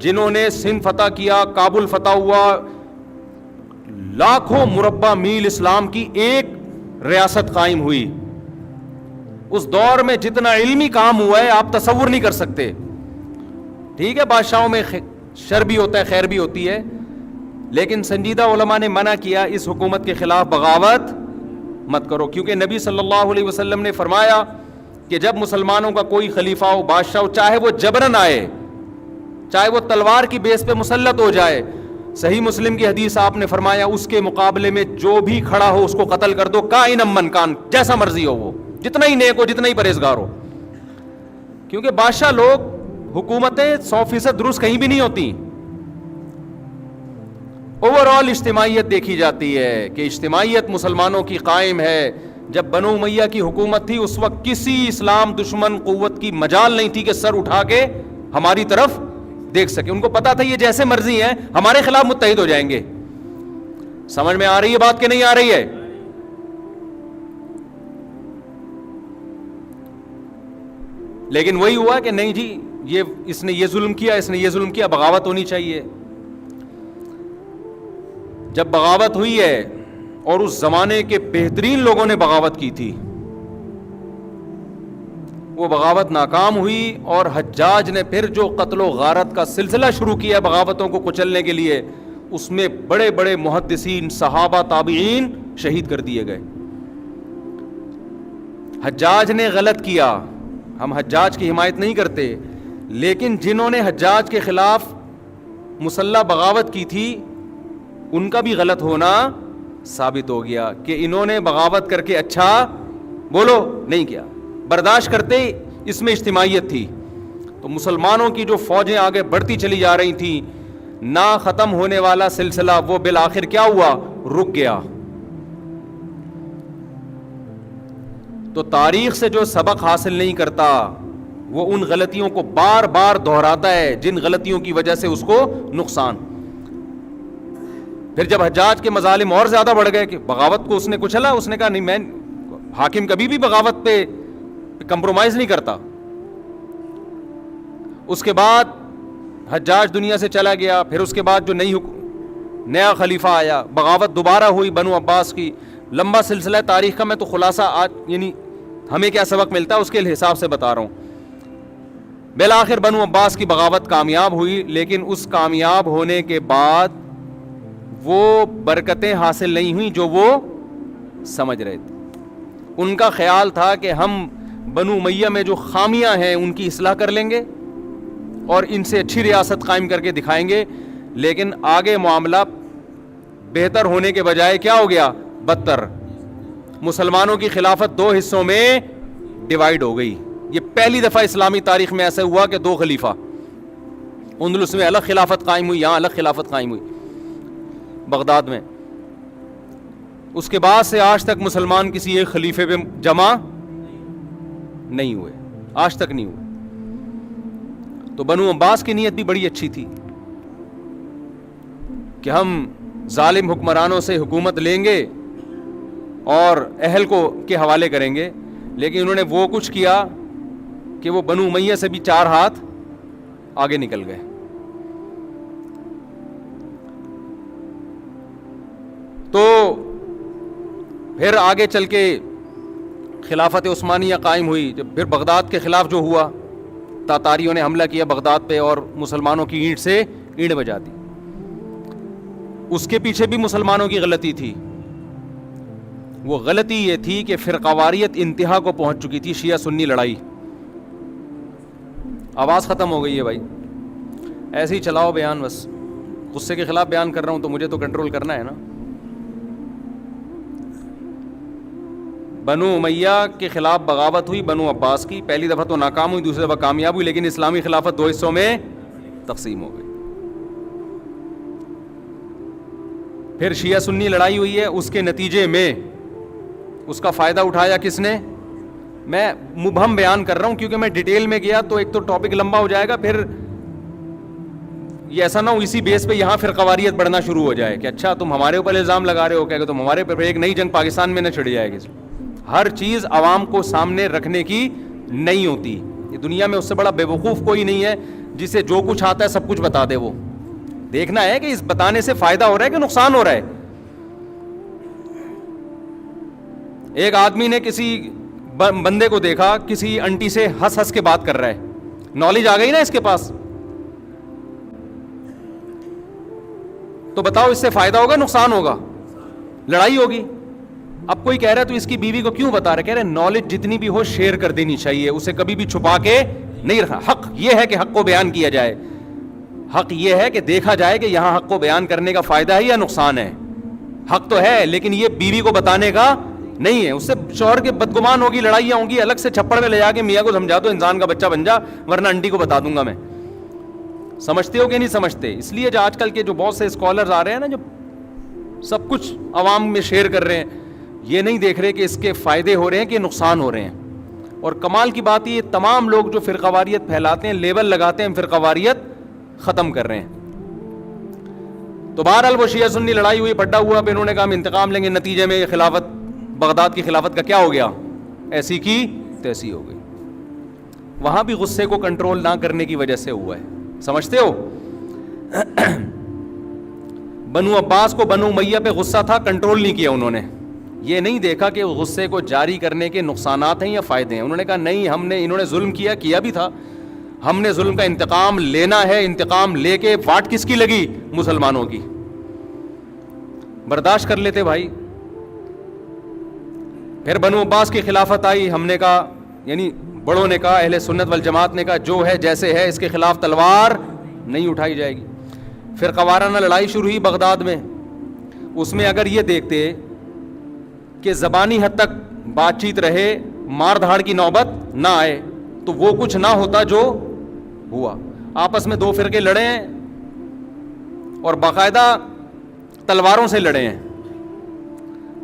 جنہوں نے سندھ فتح کیا, کابل فتح ہوا, لاکھوں مربع میل اسلام کی ایک ریاست قائم ہوئی. اس دور میں جتنا علمی کام ہوا ہے آپ تصور نہیں کر سکتے. ٹھیک ہے, بادشاہوں میں شر بھی ہوتا ہے, خیر بھی ہوتی ہے, لیکن سنجیدہ علماء نے منع کیا اس حکومت کے خلاف بغاوت مت کرو, کیونکہ نبی صلی اللہ علیہ وسلم نے فرمایا کہ جب مسلمانوں کا کوئی خلیفہ ہو, بادشاہ ہو, چاہے وہ جبرن آئے, چاہے وہ تلوار کی بیس پہ مسلط ہو جائے, صحیح مسلم کی حدیث آپ نے فرمایا اس کے مقابلے میں جو بھی کھڑا ہو اس کو قتل کر دو, کائن من کان, جیسا مرضی ہو وہ, جتنا ہی نیک ہو, جتنا ہی پرہیزگار ہو. کیونکہ بادشاہ لوگ, حکومتیں 100% درست کہیں بھی نہیں ہوتی. اوور آل اجتماعیت دیکھی جاتی ہے کہ اجتماعیت مسلمانوں کی قائم ہے. جب بنو امیہ کی حکومت تھی اس وقت کسی اسلام دشمن قوت کی مجال نہیں تھی کہ سر اٹھا کے ہماری طرف دیکھ سکے. ان کو پتا تھا یہ جیسے مرضی ہیں ہمارے خلاف متحد ہو جائیں گے. سمجھ میں آ رہی ہے بات کہ نہیں آ رہی ہے؟ لیکن وہی ہوا کہ نہیں جی, اس نے یہ ظلم کیا, اس نے یہ ظلم کیا, بغاوت ہونی چاہیے. جب بغاوت ہوئی ہے, اور اس زمانے کے بہترین لوگوں نے بغاوت کی تھی, وہ بغاوت ناکام ہوئی, اور حجاج نے پھر جو قتل و غارت کا سلسلہ شروع کیا بغاوتوں کو کچلنے کے لیے, اس میں بڑے بڑے محدثین, صحابہ, تابعین شہید کر دیے گئے. حجاج نے غلط کیا, ہم حجاج کی حمایت نہیں کرتے, لیکن جنہوں نے حجاج کے خلاف مسلح بغاوت کی تھی ان کا بھی غلط ہونا ثابت ہو گیا کہ انہوں نے بغاوت کر کے اچھا بولو نہیں کیا, برداشت کرتے, اس میں اجتماعیت تھی. تو مسلمانوں کی جو فوجیں آگے بڑھتی چلی جا رہی تھیں, نہ ختم ہونے والا سلسلہ, وہ بالآخر کیا ہوا, رک گیا. تو تاریخ سے جو سبق حاصل نہیں کرتا وہ ان غلطیوں کو بار بار دہراتا ہے جن غلطیوں کی وجہ سے اس کو نقصان. پھر جب حجاج کے مظالم اور زیادہ بڑھ گئے کہ بغاوت کو اس نے کچلا, اس نے کہا نہیں, میں حاکم کبھی بھی بغاوت پہ کمپرومائز نہیں کرتا. اس کے بعد حجاج دنیا سے چلا گیا, پھر اس کے بعد جو نیا خلیفہ آیا, بغاوت دوبارہ ہوئی بنو عباس کی. لمبا سلسلہ تاریخ کا, میں تو خلاصہ آج یعنی ہمیں کیا سبق ملتا ہے اس کے حساب سے بتا رہا ہوں. بالآخر بنو عباس کی بغاوت کامیاب ہوئی, لیکن اس کامیاب ہونے کے بعد وہ برکتیں حاصل نہیں ہوئیں جو وہ سمجھ رہے تھے. ان کا خیال تھا کہ ہم بنو امیہ میں جو خامیاں ہیں ان کی اصلاح کر لیں گے اور ان سے اچھی ریاست قائم کر کے دکھائیں گے, لیکن آگے معاملہ بہتر ہونے کے بجائے کیا ہو گیا, بدتر. مسلمانوں کی خلافت 2 حصوں میں ڈیوائیڈ ہو گئی. یہ پہلی دفعہ اسلامی تاریخ میں ایسا ہوا کہ 2 خلیفہ, اندلس میں الگ خلافت قائم ہوئی, یہاں الگ خلافت قائم ہوئی بغداد میں. اس کے بعد سے آج تک مسلمان کسی ایک خلیفے پہ جمع نہیں ہوئے, آج تک نہیں ہوئے. تو بنو عباس کی نیت بھی بڑی اچھی تھی کہ ہم ظالم حکمرانوں سے حکومت لیں گے اور اہل کو کے حوالے کریں گے, لیکن انہوں نے وہ کچھ کیا کہ وہ بنو امیہ سے بھی 4 ہاتھ آگے نکل گئے. تو پھر آگے چل کے خلافت عثمانیہ قائم ہوئی. جب پھر بغداد کے خلاف جو ہوا, تاتاریوں نے حملہ کیا بغداد پہ اور مسلمانوں کی اینٹ سے اینٹ بجا دی. اس کے پیچھے بھی مسلمانوں کی غلطی تھی. وہ غلطی یہ تھی کہ فرقواریت انتہا کو پہنچ چکی تھی, شیعہ سنی لڑائی. آواز ختم ہو گئی ہے بھائی, ایسے ہی چلاؤ بیان, بس غصے کے خلاف بیان کر رہا ہوں تو مجھے تو کنٹرول کرنا ہے نا. بنو امیہ کے خلاف بغاوت ہوئی بنو عباس کی, پہلی دفعہ تو ناکام ہوئی, دوسری دفعہ کامیاب ہوئی, لیکن اسلامی خلافت 2 حصوں میں تقسیم ہو گئی. پھر شیعہ سنی لڑائی ہوئی ہے, اس کے نتیجے میں اس کا فائدہ اٹھایا کس نے؟ میں مبہم بیان کر رہا ہوں کیونکہ میں ڈیٹیل میں گیا تو ایک تو ٹاپک لمبا ہو جائے گا, پھر یہ ایسا نہ ہو اسی بیس پہ یہاں فرقواریت بڑھنا شروع ہو جائے کہ اچھا تم ہمارے اوپر الزام لگا رہے ہو کیا, کہ تم ہمارے اوپر, ایک نئی جنگ پاکستان میں نہ چھڑ جائے گی. ہر چیز عوام کو سامنے رکھنے کی نہیں ہوتی. یہ دنیا میں اس سے بڑا بے وقوف کوئی نہیں ہے جسے جو کچھ آتا ہے سب کچھ بتا دے. وہ دیکھنا ہے کہ اس بتانے سے فائدہ ہو رہا ہے کہ نقصان ہو رہا ہے. ایک آدمی نے کسی بندے کو دیکھا کسی انٹی سے ہنس ہنس کے بات کر رہا ہے, نالج آ گئی نا اس کے پاس, تو بتاؤ اس سے فائدہ ہوگا نقصان ہوگا؟ لڑائی ہوگی. اب کوئی کہہ رہا ہے تو اس کی بیوی کو کیوں بتا رہا ہے؟ کہہ رہے نالج جتنی بھی ہو شیئر کر دینی چاہیے, اسے کبھی بھی چھپا کے نہیں رکھا. حق یہ ہے کہ حق کو بیان کیا جائے, حق یہ ہے کہ دیکھا جائے کہ یہاں حق کو بیان کرنے کا فائدہ ہے یا نقصان ہے. حق تو ہے لیکن یہ بیوی کو بتانے کا نہیں ہے. اس سے شوہر کے بدگمان ہوگی, لڑائیاں ہوں گی, الگ سے چھپڑ میں لے جا کے میاں کو سمجھا دو انسان کا بچہ بن جا ورنہ انٹی کو بتا دوں گا میں. سمجھتے ہو کہ نہیں سمجھتے؟ اس لیے جو آج کل کے جو بہت سے اسکالرز آ رہے ہیں نا, جو سب کچھ عوام میں شیئر کر رہے ہیں, یہ نہیں دیکھ رہے کہ اس کے فائدے ہو رہے ہیں کہ نقصان ہو رہے ہیں. اور کمال کی بات یہ تمام لوگ جو فرقہ واریت پھیلاتے ہیں, لیبل لگاتے ہیں, فرقہ واریت ختم کر رہے ہیں. تو بہرحال وہ شیعہ سنی لڑائی ہوئی, پڈا ہوا, پھر انہوں نے کہا ہم انتقام لیں گے. نتیجے میں خلافت, بغداد کی خلافت کا کیا ہو گیا؟ ایسی کی تیسی ہو گئی. وہاں بھی غصے کو کنٹرول نہ کرنے کی وجہ سے ہوا ہے. سمجھتے ہو؟ بنو عباس کو بنو امیہ پہ غصہ تھا, کنٹرول نہیں کیا انہوں نے. یہ نہیں دیکھا کہ غصے کو جاری کرنے کے نقصانات ہیں یا فائدے ہیں. انہوں نے کہا نہیں, انہوں نے ظلم کیا بھی تھا, ہم نے ظلم کا انتقام لینا ہے. انتقام لے کے واٹ کس کی لگی؟ مسلمانوں کی. برداشت کر لیتے بھائی. پھر بنو عباس کی خلافت آئی. ہم نے کہا, یعنی بڑوں نے کہا, اہل سنت والجماعت نے کہا جو ہے جیسے ہے اس کے خلاف تلوار نہیں اٹھائی جائے گی. پھر قوارانہ لڑائی شروع ہوئی بغداد میں. اس میں اگر یہ دیکھتے کہ زبانی حد تک بات چیت رہے, مار دھاڑ کی نوبت نہ آئے, تو وہ کچھ نہ ہوتا جو ہوا. آپس میں دو فرقے لڑے ہیں اور باقاعدہ تلواروں سے لڑے ہیں,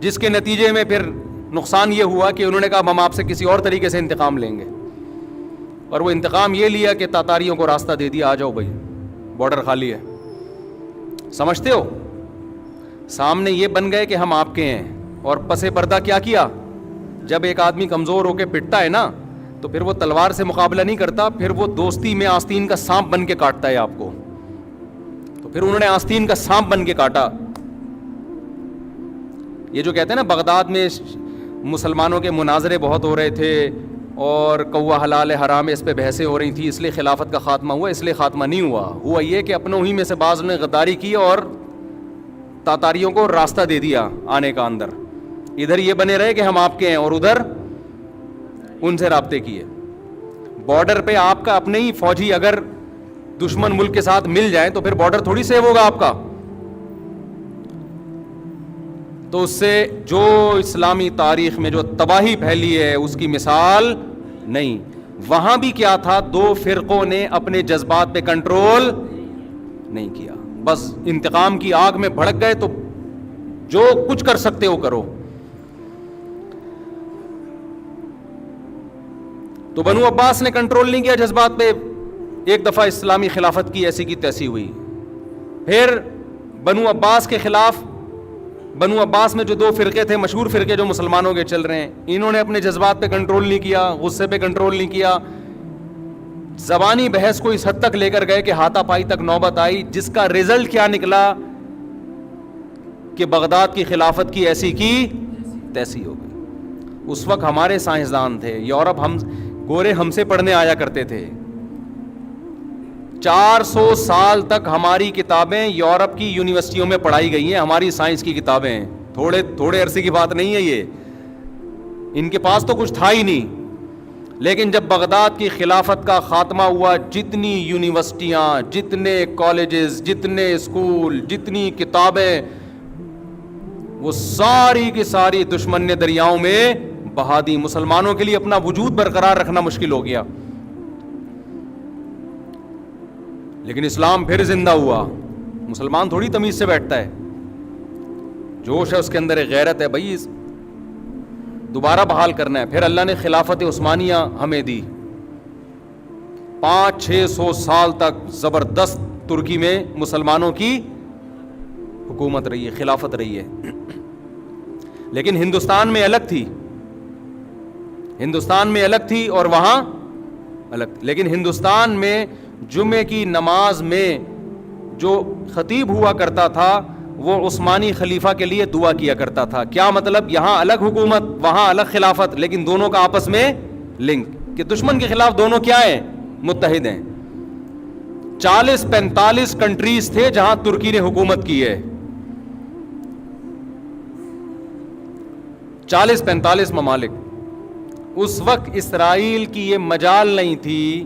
جس کے نتیجے میں پھر نقصان یہ ہوا کہ انہوں نے کہا ہم آپ سے کسی اور طریقے سے انتقام لیں گے. اور وہ انتقام یہ لیا کہ تاتاریوں کو راستہ دے دیا, آ جاؤ بھائی بارڈر خالی ہے. سمجھتے ہو؟ سامنے یہ بن گئے کہ ہم آپ کے ہیں, اور پس پردہ کیا کیا؟ جب ایک آدمی کمزور ہو کے پٹتا ہے نا, تو پھر وہ تلوار سے مقابلہ نہیں کرتا, پھر وہ دوستی میں آستین کا سانپ بن کے کاٹتا ہے آپ کو. تو پھر انہوں نے آستین کا سانپ بن کے کاٹا. یہ جو کہتے ہیں نا بغداد میں مسلمانوں کے مناظرے بہت ہو رہے تھے اور کوا حلال حرام اس پہ بحثیں ہو رہی تھی, اس لیے خلافت کا خاتمہ ہوا. اس لیے خاتمہ نہیں ہوا یہ کہ اپنوں ہی میں سے بعض نے غداری کی اور تاتاریوں کو راستہ دے دیا آنے کا اندر. ادھر یہ بنے رہے کہ ہم آپ کے ہیں اور ادھر ان سے رابطے کیے. بارڈر پہ آپ کا اپنے ہی فوجی اگر دشمن ملک کے ساتھ مل جائیں تو پھر بارڈر تھوڑی سیو ہوگا آپ کا. تو اس سے جو اسلامی تاریخ میں جو تباہی پھیلی ہے اس کی مثال نہیں. وہاں بھی کیا تھا, دو فرقوں نے اپنے جذبات پہ کنٹرول نہیں کیا, بس انتقام کی آگ میں بھڑک گئے. تو جو کچھ کر سکتے ہو کرو. تو بنو عباس نے کنٹرول نہیں کیا جذبات پہ. ایک دفعہ اسلامی خلافت کی ایسی کی تیسی ہوئی. پھر بنو عباس کے خلاف, بنو عباس میں جو دو فرقے تھے, مشہور فرقے جو مسلمانوں کے چل رہے ہیں, انہوں نے اپنے جذبات پہ کنٹرول نہیں کیا, غصے پہ کنٹرول نہیں کیا. زبانی بحث کو اس حد تک لے کر گئے کہ ہاتھا پائی تک نوبت آئی, جس کا رزلٹ کیا نکلا کہ بغداد کی خلافت کی ایسی کی تیسی ہو گئی. اس وقت ہمارے سائنسدان تھے, یورپ, ہم گورے ہم سے پڑھنے آیا کرتے تھے. 400 سال تک ہماری کتابیں یورپ کی یونیورسٹیوں میں پڑھائی گئی ہیں, ہماری سائنس کی کتابیں. تھوڑے عرصے کی بات نہیں ہے یہ, ان کے پاس تو کچھ تھا ہی نہیں. لیکن جب بغداد کی خلافت کا خاتمہ ہوا, جتنی یونیورسٹیاں, جتنے کالجز, جتنے اسکول, جتنی کتابیں, وہ ساری کی ساری دشمن نے دریاؤں میں بہا دی. مسلمانوں کے لیے اپنا وجود برقرار رکھنا مشکل ہو گیا. لیکن اسلام پھر زندہ ہوا. مسلمان تھوڑی تمیز سے بیٹھتا ہے, جوش ہے اس کے اندر, ایک غیرت ہے بھائی, دوبارہ بحال کرنا ہے. پھر اللہ نے خلافت عثمانیہ ہمیں دی. 500-600 سال تک زبردست ترکی میں مسلمانوں کی حکومت رہی ہے, خلافت رہی ہے. لیکن ہندوستان میں الگ تھی, ہندوستان میں الگ تھی اور وہاں الگ. لیکن ہندوستان میں جمعے کی نماز میں جو خطیب ہوا کرتا تھا وہ عثمانی خلیفہ کے لیے دعا کیا کرتا تھا. کیا مطلب؟ یہاں الگ حکومت وہاں الگ خلافت, لیکن دونوں کا آپس میں لنک, کہ دشمن کے خلاف دونوں کیا ہیں؟ متحد ہیں. 40-45 کنٹریز تھے جہاں ترکی نے حکومت کی ہے, 40-45 ممالک. اس وقت اسرائیل کی یہ مجال نہیں تھی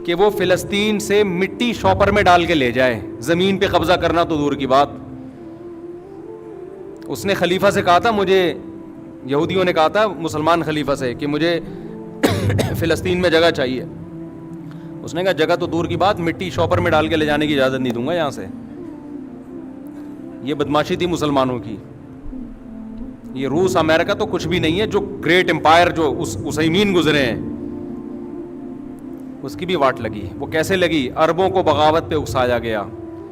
کہ وہ فلسطین سے مٹی شاپر میں ڈال کے لے جائے, زمین پہ قبضہ کرنا تو دور کی بات. اس نے خلیفہ سے کہا تھا, مجھے یہودیوں نے کہا تھا مسلمان خلیفہ سے کہ مجھے فلسطین میں جگہ چاہیے. اس نے کہا جگہ تو دور کی بات, مٹی شاپر میں ڈال کے لے جانے کی اجازت نہیں دوں گا یہاں سے. یہ بدماشی تھی مسلمانوں کی. یہ روس امریکہ تو کچھ بھی نہیں ہے, جو گریٹ امپائر جو اسیمین گزرے ہیں اس کی بھی واٹ لگی. وہ کیسے لگی؟ عربوں کو بغاوت پہ اکسایا گیا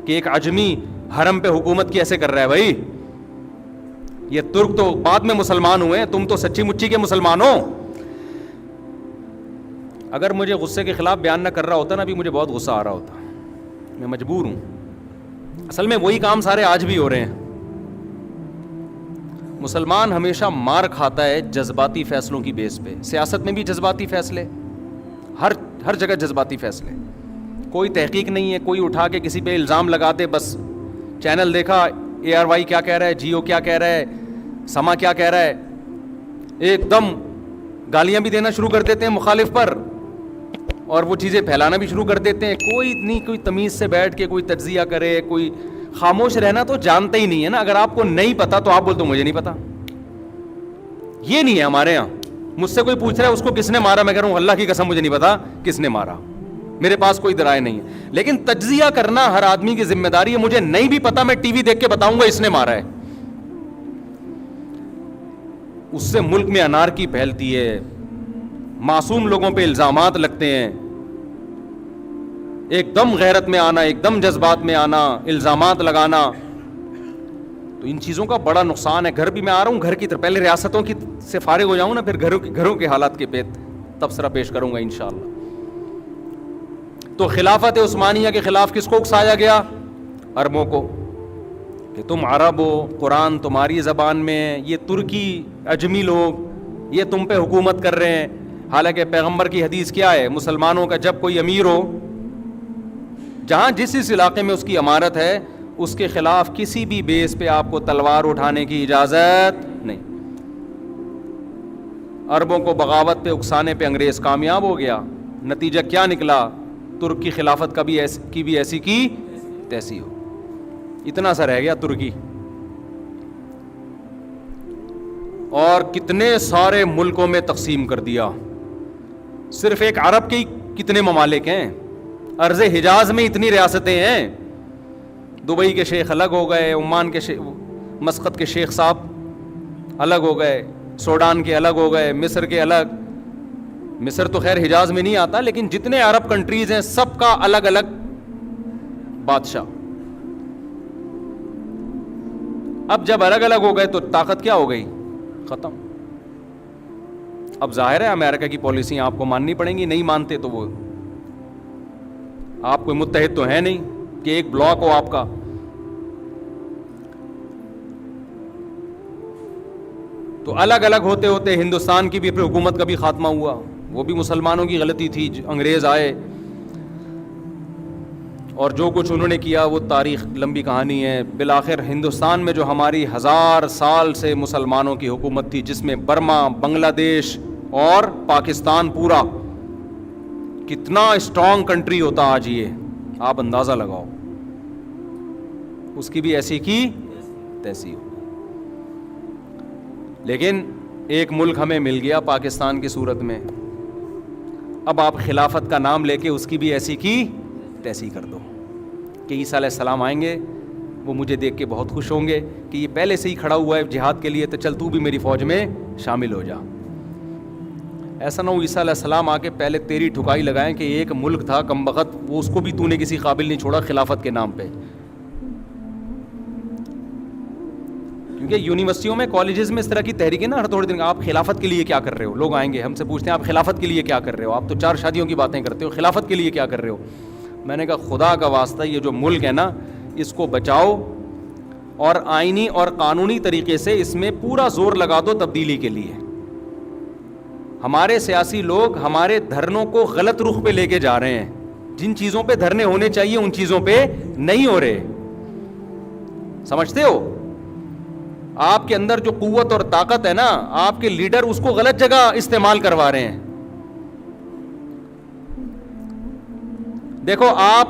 کہ ایک عجمی حرم پہ حکومت کیسے کر رہا ہے بھائی, یہ ترک تو بعد میں مسلمان ہوئے, تم تو سچی مچی کے مسلمان ہو. اگر مجھے غصے کے خلاف بیان نہ کر رہا ہوتا نا, ابھی مجھے بہت غصہ آ رہا ہوتا, میں مجبور ہوں. اصل میں وہی کام سارے آج بھی ہو رہے ہیں. مسلمان ہمیشہ مار کھاتا ہے جذباتی فیصلوں کی بیس پہ. سیاست میں بھی جذباتی فیصلے, ہر جگہ جذباتی فیصلے, کوئی تحقیق نہیں ہے. کوئی اٹھا کے کسی پہ الزام لگاتے, بس چینل دیکھا, ARY کیا کہہ رہا ہے, جیو کیا کہہ رہا ہے, سما کیا کہہ رہا ہے, ایک دم گالیاں بھی دینا شروع کر دیتے ہیں مخالف پر, اور وہ چیزیں پھیلانا بھی شروع کر دیتے ہیں. کوئی نہیں, کوئی تمیز سے بیٹھ کے کوئی تجزیہ کرے, کوئی خاموش رہنا تو جانتے ہی نہیں ہے نا. اگر آپ کو نہیں پتا تو آپ بولتے مجھے نہیں پتا. یہ نہیں ہے ہمارے یہاں. مجھ سے کوئی پوچھ رہا ہے اس کو کس نے مارا, میں کہہ رہا ہوں اللہ کی قسم مجھے نہیں پتا کس نے مارا, میرے پاس کوئی درائے نہیں ہے. لیکن تجزیہ کرنا ہر آدمی کی ذمہ داری ہے. مجھے نہیں بھی پتا, میں ٹی وی دیکھ کے بتاؤں گا اس نے مارا ہے. اس سے ملک میں انارکی پھیلتی ہے, معصوم لوگوں پہ الزامات لگتے ہیں, ایک دم غیرت میں آنا, ایک دم جذبات میں آنا, الزامات لگانا. تو ان چیزوں کا بڑا نقصان ہے. گھر بھی میں آ رہا ہوں, گھر کی طرف پہلے ریاستوں کی سے فارغ ہو جاؤں نا, پھر گھروں کے حالات کے پہ تبصرہ پیش کروں گا انشاءاللہ. تو خلافت عثمانیہ کے خلاف کس کو اکسایا گیا؟ عربوں کو, کہ تم عرب ہو, قرآن تمہاری زبان میں, یہ ترکی عجمی لوگ یہ تم پہ حکومت کر رہے ہیں. حالانکہ پیغمبر کی حدیث کیا ہے؟ مسلمانوں کا جب کوئی امیر ہو, جہاں جس علاقے میں اس کی امارت ہے, اس کے خلاف کسی بھی بیس پہ آپ کو تلوار اٹھانے کی اجازت نہیں. عربوں کو بغاوت پہ اکسانے پہ انگریز کامیاب ہو گیا. نتیجہ کیا نکلا؟ ترک کی خلافت کی بھی ایسی کی تیسی ہو. اتنا سا رہ گیا ترکی, اور کتنے سارے ملکوں میں تقسیم کر دیا. صرف ایک عرب کے کتنے ممالک ہیں؟ ارض حجاز میں اتنی ریاستیں ہیں. دبئی کے شیخ الگ ہو گئے, عمان کے مسقط کے شیخ صاحب الگ ہو گئے, سوڈان کے الگ ہو گئے, مصر کے الگ. مصر تو خیر حجاز میں نہیں آتا, لیکن جتنے عرب کنٹریز ہیں سب کا الگ الگ بادشاہ. اب جب الگ الگ ہو گئے تو طاقت کیا ہو گئی؟ ختم. اب ظاہر ہے امریکہ کی پالیسیاں آپ کو ماننی پڑیں گی. نہیں مانتے تو وہ آپ کوئی متحد تو ہے نہیں کہ ایک بلاک ہو آپ کا. تو الگ الگ ہوتے ہوتے ہندوستان کی بھی پھر حکومت کا بھی خاتمہ ہوا. وہ بھی مسلمانوں کی غلطی تھی. انگریز آئے اور جو کچھ انہوں نے کیا وہ تاریخ لمبی کہانی ہے. بالآخر ہندوستان میں جو ہماری 1000 سال سے مسلمانوں کی حکومت تھی, جس میں برما, بنگلہ دیش اور پاکستان پورا, کتنا اسٹرانگ کنٹری ہوتا آج, یہ آپ اندازہ لگاؤ. اس کی بھی ایسی کی تیسی ہو. لیکن ایک ملک ہمیں مل گیا پاکستان کی صورت میں. اب آپ خلافت کا نام لے کے اس کی بھی ایسی کی تیسی کر دو کہ عیسیٰ علیہ السلام آئیں گے, وہ مجھے دیکھ کے بہت خوش ہوں گے کہ یہ پہلے سے ہی کھڑا ہوا ہے جہاد کے لیے, تو چل تو بھی میری فوج میں شامل ہو جا. ایسا نہ ہو عیسیٰ علیہ السلام آ کے پہلے تیری ٹھکائی لگائیں کہ ایک ملک تھا کم بخت, وہ اس کو بھی تو نے کسی قابل نہیں چھوڑا خلافت کے نام پہ. کیونکہ یونیورسٹیوں میں کالجز میں اس طرح کی تحریکیں نا ہر تھوڑے دن آپ خلافت کے لیے کیا کر رہے ہو, لوگ آئیں گے ہم سے پوچھتے ہیں آپ خلافت کے لیے کیا کر رہے ہو, آپ تو 4 شادیوں کی باتیں کرتے ہو, خلافت کے لیے کیا کر رہے ہو. میں نے کہا خدا کا واسطہ یہ جو ملک ہے نا اس کو بچاؤ اور آئینی اور قانونی طریقے سے اس میں پورا زور لگا دو تبدیلی کے لیے. ہمارے سیاسی لوگ ہمارے دھرنوں کو غلط رخ پہ لے کے جا رہے ہیں, جن چیزوں پہ دھرنے ہونے چاہیے ان چیزوں پہ نہیں ہو رہے. سمجھتے ہو آپ کے اندر جو قوت اور طاقت ہے نا, آپ کے لیڈر اس کو غلط جگہ استعمال کروا رہے ہیں. دیکھو آپ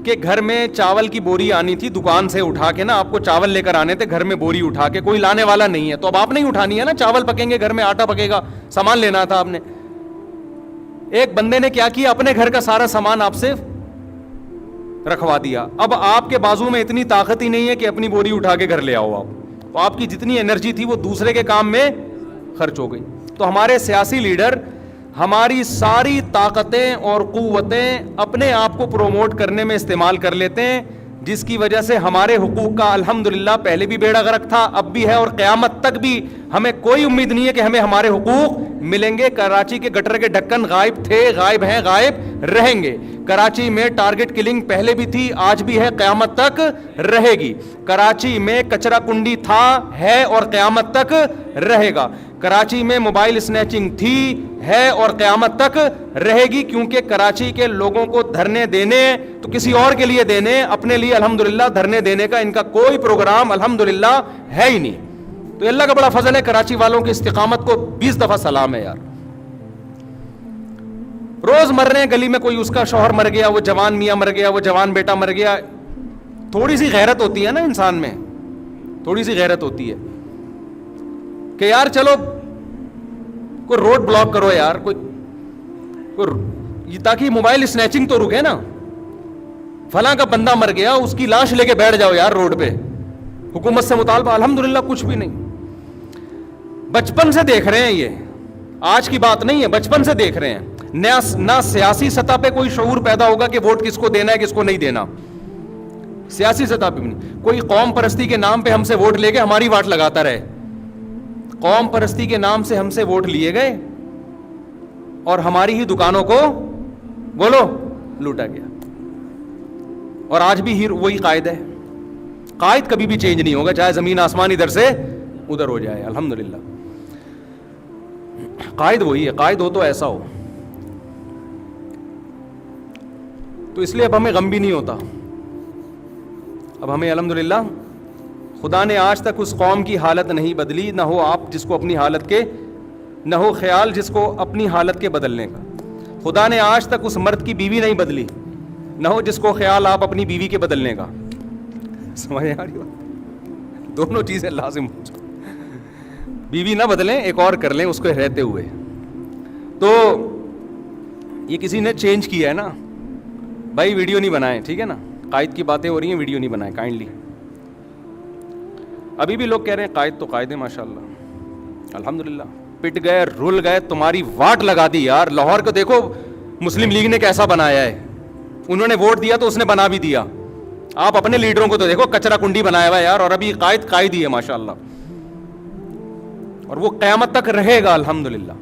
کے گھر میں چاول کی بوری آنی تھی دکان سے اٹھا کے نا, آپ کو چاول لے کر آنے تھے گھر میں بوری اٹھا کے, کوئی لانے والا نہیں ہے تو اب آپ نہیں اٹھانی ہے نا, چاول پکیں گے گھر میں, آٹا پکے گا, سامان لینا تھا آپ نے. ایک بندے نے کیا کیا, اپنے گھر کا سارا سامان آپ سے رکھوا دیا. اب آپ کے بازو میں اتنی طاقت ہی نہیں ہے کہ اپنی بوری اٹھا کے گھر لے آؤ آپ, تو آپ کی جتنی انرجی تھی وہ دوسرے کے کام میں خرچ ہو گئی. تو ہمارے سیاسی لیڈر ہماری ساری طاقتیں اور قوتیں اپنے آپ کو پروموٹ کرنے میں استعمال کر لیتے ہیں, جس کی وجہ سے ہمارے حقوق کا الحمدللہ پہلے بھی بیڑا غرق تھا, اب بھی ہے, اور قیامت تک بھی ہمیں کوئی امید نہیں ہے کہ ہمیں ہمارے حقوق ملیں گے. کراچی کے گٹر کے ڈھکن غائب تھے, غائب ہیں, غائب رہیں گے. کراچی میں ٹارگٹ کلنگ پہلے بھی تھی, آج بھی ہے, قیامت تک رہے گی. کراچی میں کچرا کنڈی تھا, ہے اور قیامت تک رہے گا. کراچی میں موبائل اسنیچنگ تھی, ہے اور قیامت تک رہے گی, کیونکہ کراچی کے لوگوں کو دھرنے دینے تو کسی اور کے لیے دینے, اپنے لیے الحمدللہ دھرنے دینے کا ان کا کوئی پروگرام الحمدللہ ہے ہی نہیں. تو اللہ کا بڑا فضل ہے, کراچی والوں کی استقامت کو 20 دفعہ سلام ہے یار. روز مر رہے ہیں گلی میں, کوئی اس کا شوہر مر گیا, وہ جوان میاں مر گیا, وہ جوان بیٹا مر گیا. تھوڑی سی غیرت ہوتی ہے نا انسان میں, تھوڑی سی غیرت ہوتی ہے کہ یار چلو کوئی روڈ بلاک کرو یار, کوئی تاکہ موبائل اسنیچنگ تو رکے نا. فلاں کا بندہ مر گیا, اس کی لاش لے کے بیٹھ جاؤ یار روڈ پہ, حکومت سے مطالبہ, الحمدللہ کچھ بھی نہیں. بچپن سے دیکھ رہے ہیں, یہ آج کی بات نہیں ہے, بچپن سے دیکھ رہے ہیں. نہ سیاسی سطح پہ کوئی شعور پیدا ہوگا کہ ووٹ کس کو دینا ہے کس کو نہیں دینا, سیاسی سطح پہ بھی نہیں. کوئی قوم پرستی کے نام پہ ہم سے ووٹ لے کے ہماری واٹ لگاتا رہے, قوم پرستی کے نام سے ہم سے ووٹ لیے گئے اور ہماری ہی دکانوں کو بولو لوٹا گیا. اور آج بھی وہی قائد ہے. قائد کبھی بھی چینج نہیں ہوگا, چاہے زمین آسمان ادھر سے ادھر ہو جائے, الحمدللہ قائد وہی ہے. قائد ہو تو ایسا ہو. تو اس لیے اب ہمیں غم بھی نہیں ہوتا. اب ہمیں الحمدللہ خدا نے آج تک اس قوم کی حالت نہیں بدلی, نہ ہو آپ جس کو اپنی حالت کے, نہ ہو خیال جس کو اپنی حالت کے بدلنے کا. خدا نے آج تک اس مرد کی بیوی نہیں بدلی, نہ ہو جس کو خیال آپ اپنی بیوی کے بدلنے کا. سمجھ آ رہی بات؟ دونوں چیزیں لازم ہو جائیں. بیوی نہ بدلیں, ایک اور کر لیں اس کو رہتے ہوئے. تو یہ کسی نے چینج کیا ہے نا بھائی, ویڈیو نہیں بنائیں, ٹھیک ہے نا, قائد کی باتیں ہو رہی ہیں, ویڈیو نہیں بنائیں کائنڈلی. ابھی بھی لوگ کہہ رہے ہیں قائد تو قائد ہے ماشاءاللہ, الحمدللہ. پٹ گئے, رول گئے, تمہاری واٹ لگا دی یار. لاہور کو دیکھو مسلم لیگ نے کیسا بنایا ہے, انہوں نے ووٹ دیا تو اس نے بنا بھی دیا. آپ اپنے لیڈروں کو تو دیکھو, کچرا کنڈی بنایا ہوا ہے یار, اور ابھی قائد ہی ہے ماشاءاللہ, اور وہ قیامت تک رہے گا الحمدللہ.